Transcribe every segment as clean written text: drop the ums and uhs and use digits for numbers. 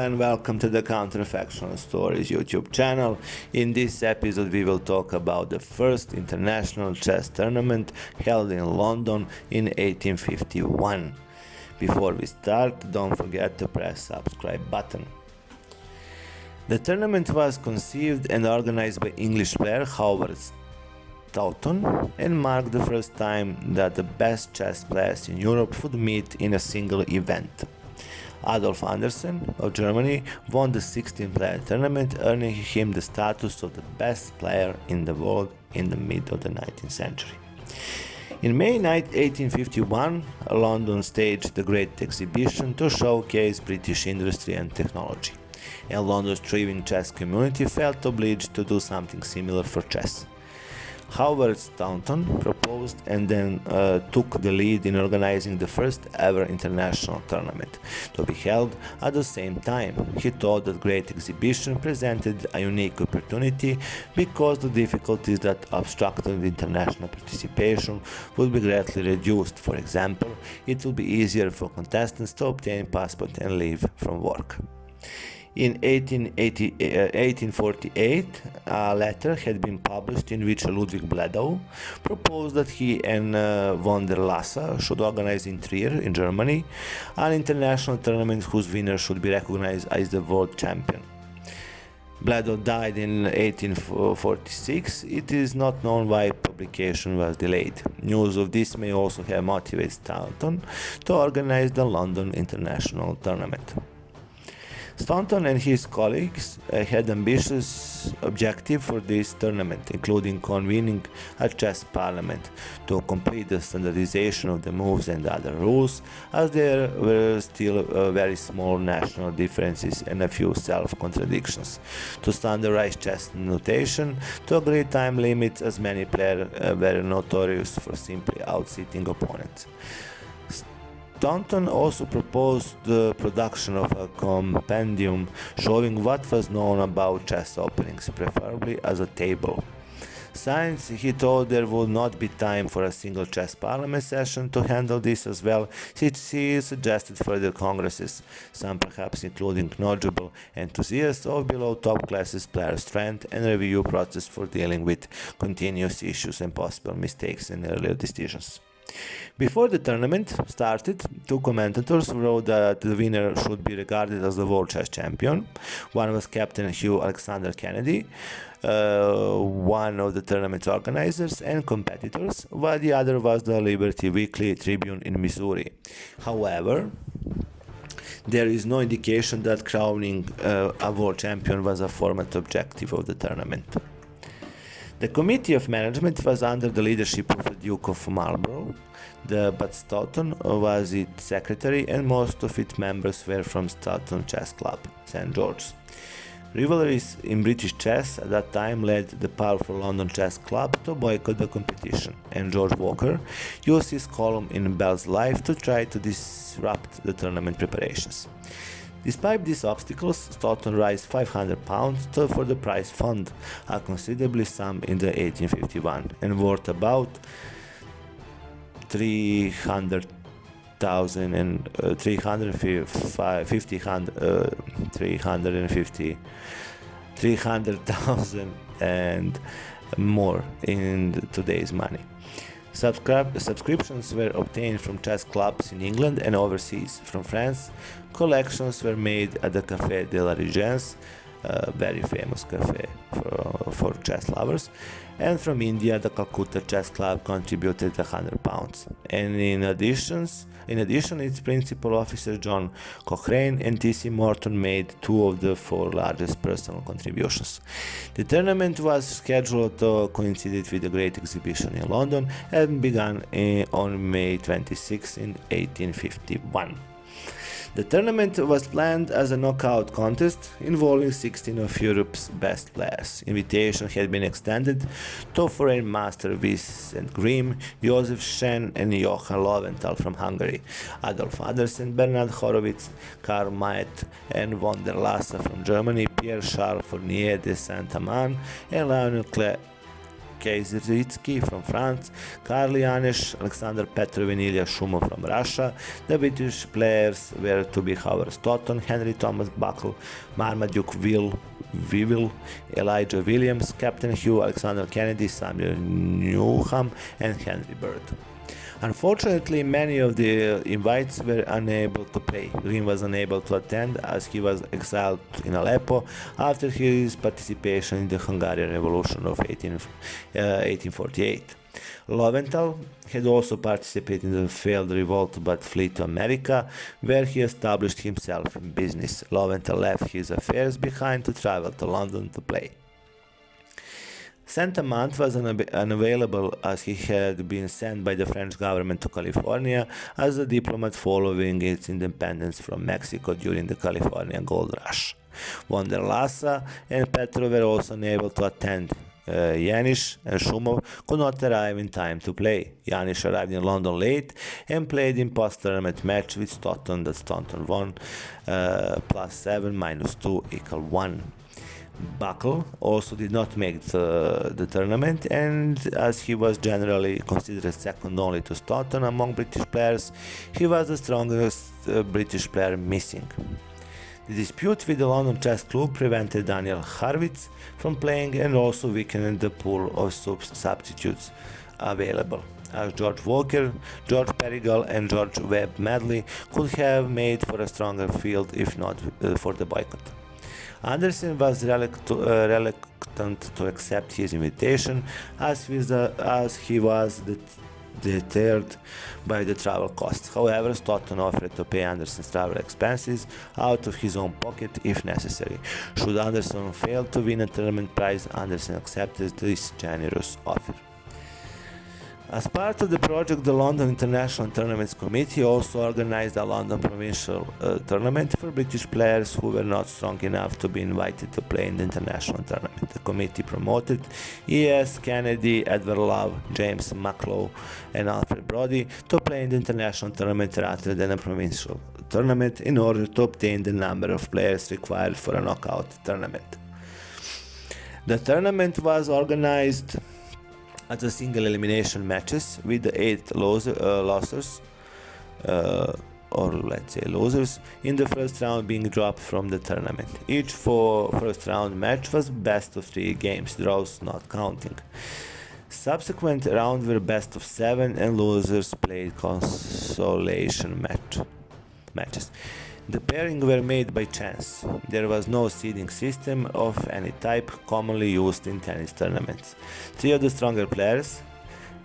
and welcome to the Counterfactual Stories YouTube channel. In this episode we will talk about the first international chess tournament held in London in 1851. Before we start, don't forget to press subscribe button. The tournament was conceived and organized by English player Howard Staunton and marked the first time that the best chess players in Europe would meet in a single event. Adolf Anderssen of Germany won the 16-player tournament, earning him the status of the best player in the world in the mid of the 19th century. In May 1851, London staged the Great Exhibition to showcase British industry and technology, and London's thriving chess community felt obliged to do something similar for chess. Howard Staunton proposed and then took the lead in organizing the first ever international tournament to be held at the same time. He thought that Great Exhibition presented a unique opportunity because the difficulties that obstructed international participation would be greatly reduced. For example, it will be easier for contestants to obtain passport and leave from work. In 1848, a letter had been published in which Ludwig Bledow proposed that he and von der Lasa should organize in Trier, in Germany, an international tournament whose winner should be recognized as the world champion. Bledow died in 1846. It is not known why publication was delayed. News of this may also have motivated Staunton to organize the London International Tournament. Staunton and his colleagues had ambitious objectives for this tournament, including convening a chess parliament to complete the standardization of the moves and other rules, as there were still very small national differences and a few self-contradictions, to standardize chess notation, to agree time limits, as many players were notorious for simply outsitting opponents. Staunton also proposed the production of a compendium showing what was known about chess openings, preferably as a table. Since he thought there would not be time for a single chess parliament session to handle this as well, he suggested further congresses, some perhaps including knowledgeable enthusiasts of below top classes player strength and review process for dealing with continuous issues and possible mistakes in earlier decisions. Before the tournament started, two commentators wrote that the winner should be regarded as the world chess champion. One was Captain Hugh Alexander Kennedy, one of the tournament's organizers and competitors, while the other was the Liberty Weekly Tribune in Missouri. However, there is no indication that crowning a world champion was a formal objective of the tournament. The Committee of Management was under the leadership of the Duke of Marlborough, but Staunton was its secretary and most of its members were from Staunton Chess Club, St. George's. Rivalries in British chess at that time led the powerful London Chess Club to boycott the competition, and George Walker used his column in Bell's Life to try to disrupt the tournament preparations. Despite these obstacles, Staunton raised £500 for the prize fund, a considerable sum in the 1851, and worth about 300,000 and more in today's money. Subscriptions were obtained from chess clubs in England and overseas. From France, collections were made at the Café de la Régence, a very famous cafe for chess lovers, and from India, the Calcutta Chess Club contributed £100. And in addition, its principal officer John Cochrane and T.C. Morton made two of the four largest personal contributions. The tournament was scheduled to coincide with the Great Exhibition in London and began on May 26 in 1851. The tournament was planned as a knockout contest involving 16 of Europe's best players. Invitation had been extended to foreign master Vincent Grimm, Josef Schenn and Johann Löwenthal from Hungary, Adolf Anderssen, Bernhard Horowitz, Karl Mayet and von der Lasa from Germany, Pierre-Charles Fournier de Saint-Amand and Lionel Kaziritsky from France, Karl Janesh, Alexander Petrov and Ilya Shumov from Russia. The British players were to be Howard Staunton, Henry Thomas Buckle, Marmaduke Wivell, Elijah Williams, Captain Hugh, Alexander Kennedy, Samuel Newham and Henry Bird. Unfortunately, many of the invites were unable to play. Green was unable to attend as he was exiled in Aleppo after his participation in the Hungarian Revolution of 1848. Lowenthal had also participated in the failed revolt but fled to America, where he established himself in business. Lowenthal left his affairs behind to travel to London to play. Saint-Amant was unavailable as he had been sent by the French government to California as a diplomat following its independence from Mexico during the California Gold Rush. Von der Lassa and Petrov were also unable to attend. Janis and Shumov could not arrive in time to play. Janis arrived in London late and played in post-tournament match with Staunton that Staunton won +7 -2 = 1. Buckle also did not make the tournament, and as he was generally considered second only to Staunton among British players, he was the strongest British player missing. The dispute with the London Chess Club prevented Daniel Harwitz from playing and also weakened the pool of substitutes available, as George Walker, George Perigal and George Webb Medley could have made for a stronger field if not for the boycott. Anderssen was reluctant to accept his invitation as he was deterred by the travel costs. However, Staunton offered to pay Anderssen's travel expenses out of his own pocket if necessary. Should Anderssen fail to win a tournament prize, Anderssen accepted this generous offer. As part of the project, the London International Tournaments Committee also organized a London Provincial Tournament for British players who were not strong enough to be invited to play in the international tournament. The committee promoted E.S. Kennedy, Edward Love, James Mucklow and Alfred Brodie to play in the international tournament rather than a provincial tournament in order to obtain the number of players required for a knockout tournament. The tournament was organized as a single elimination matches with the 8 losers in the first round being dropped from the tournament. Each first round match was best of 3 games, draws not counting. Subsequent rounds were best of 7 and losers played consolation matches. The pairing were made by chance. There was no seeding system of any type commonly used in tennis tournaments. 3 of the stronger players,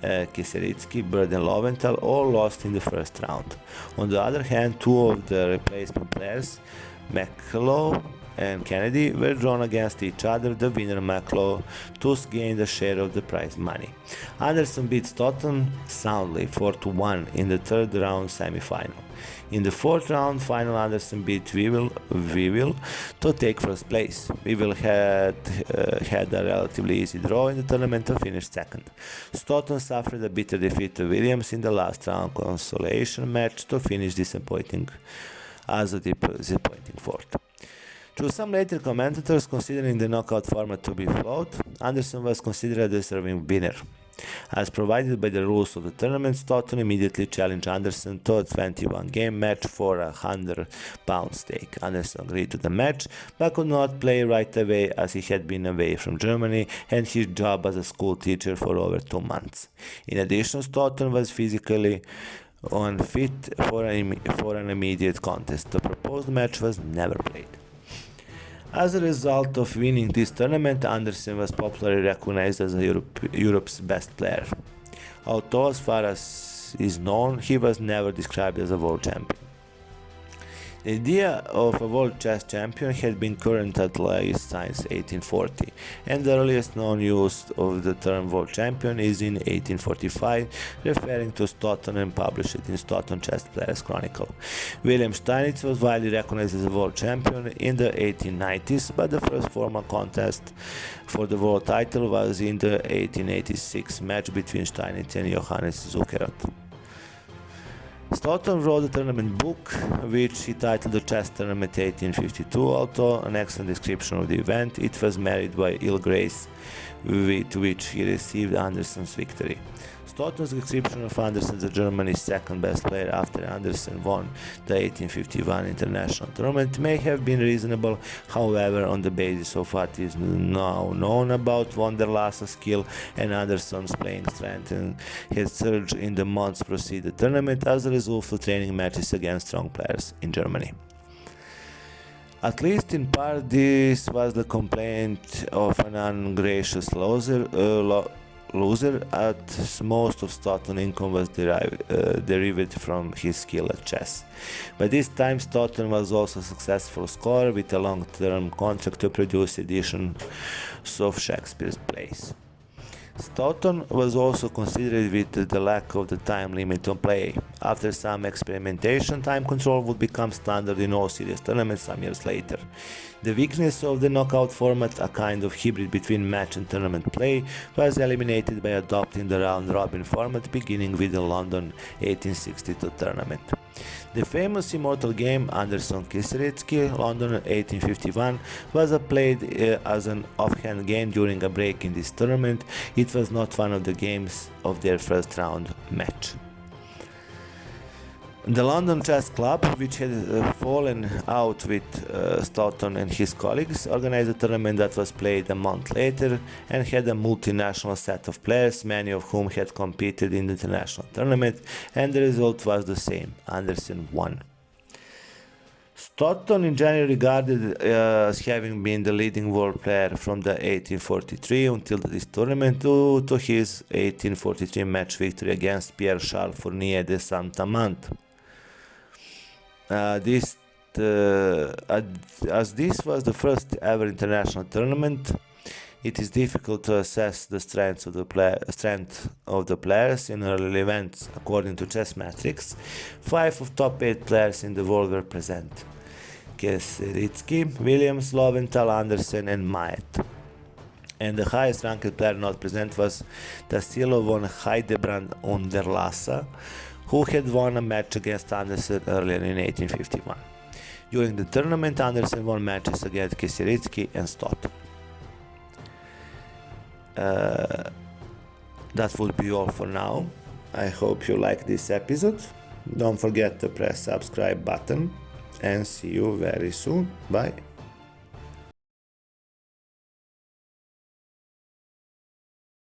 Kaziritsky, Bird and Lowenthal, all lost in the first round. On the other hand, 2 of the replacement players, Mucklow and Kennedy, were drawn against each other. The winner, Mucklow, thus gained a share of the prize money. Anderssen beat Staunton soundly 4-1 in the third round semi-final. In the fourth round final, Anderssen beat Wivell to take first place. Wivell had a relatively easy draw in the tournament to finish second. Staunton suffered a bitter defeat to Williams in the last round consolation match to finish disappointing fourth. To some later commentators, considering the knockout format to be flawed, Anderssen was considered a deserving winner. As provided by the rules of the tournament, Staunton immediately challenged Anderssen to a 21-game match for a £100 stake. Anderssen agreed to the match, but could not play right away as he had been away from Germany and his job as a school teacher for over 2 months. In addition, Staunton was physically unfit for an immediate contest. The proposed match was never played. As a result of winning this tournament, Anderssen was popularly recognized as Europe's best player. Although, as far as is known, he was never described as a world champion. The idea of a world chess champion had been current at least since 1840, and the earliest known use of the term world champion is in 1845, referring to Staunton and published in Staunton Chess Players Chronicle. William Steinitz was widely recognized as a world champion in the 1890s, but the first formal contest for the world title was in the 1886 match between Steinitz and Johannes Zuckerot. Staunton wrote a tournament book, which he titled The Chess Tournament 1852, although an excellent description of the event. It was married by ill grace with which he received Anderssen's victory. Staunton's description of Anderssen as Germany's second best player after Anderssen won the 1851 international tournament may have been reasonable, however, on the basis of what is now known about von der Lasse's skill and Anderssen's playing strength, and had surged in the months preceding the tournament as a result of training matches against strong players in Germany. At least in part, this was the complaint of an ungracious loser, as most of Staunton's income was derived from his skill at chess. By this time, Staunton was also a successful scholar with a long-term contract to produce editions of Shakespeare's plays. Staunton was also considered with the lack of the time limit on play. After some experimentation, time control would become standard in all serious tournaments some years later. The weakness of the knockout format, a kind of hybrid between match and tournament play, was eliminated by adopting the round-robin format beginning with the London 1862 tournament. The famous immortal game Anderssen-Kieseritzky, London 1851, was played as an offhand game during a break in this tournament. It was not one of the games of their first round match. The London Chess Club, which had fallen out with Staunton and his colleagues, organized a tournament that was played a month later and had a multinational set of players, many of whom had competed in the international tournament, and the result was the same: Anderssen won. Staunton in January regarded as having been the leading world player from the 1843 until this tournament due to his 1843 match victory against Pierre-Charles Fournier de Saint-Amand. As this was the first ever international tournament, it is difficult to assess the strength of the players in early events. According to Chessmetrics, 5 of top 8 players in the world were present: Kieseritzky, Williams, Lowenthal, Anderssen, and Maet. And the highest ranked player not present was Tassilo von Heidebrand und der Lasse, who had won a match against Anderssen earlier in 1851. During the tournament, Anderssen won matches against Kieseritzky and Staunton. That would be all for now. I hope you like this episode. Don't forget to press subscribe button and see you very soon. Bye.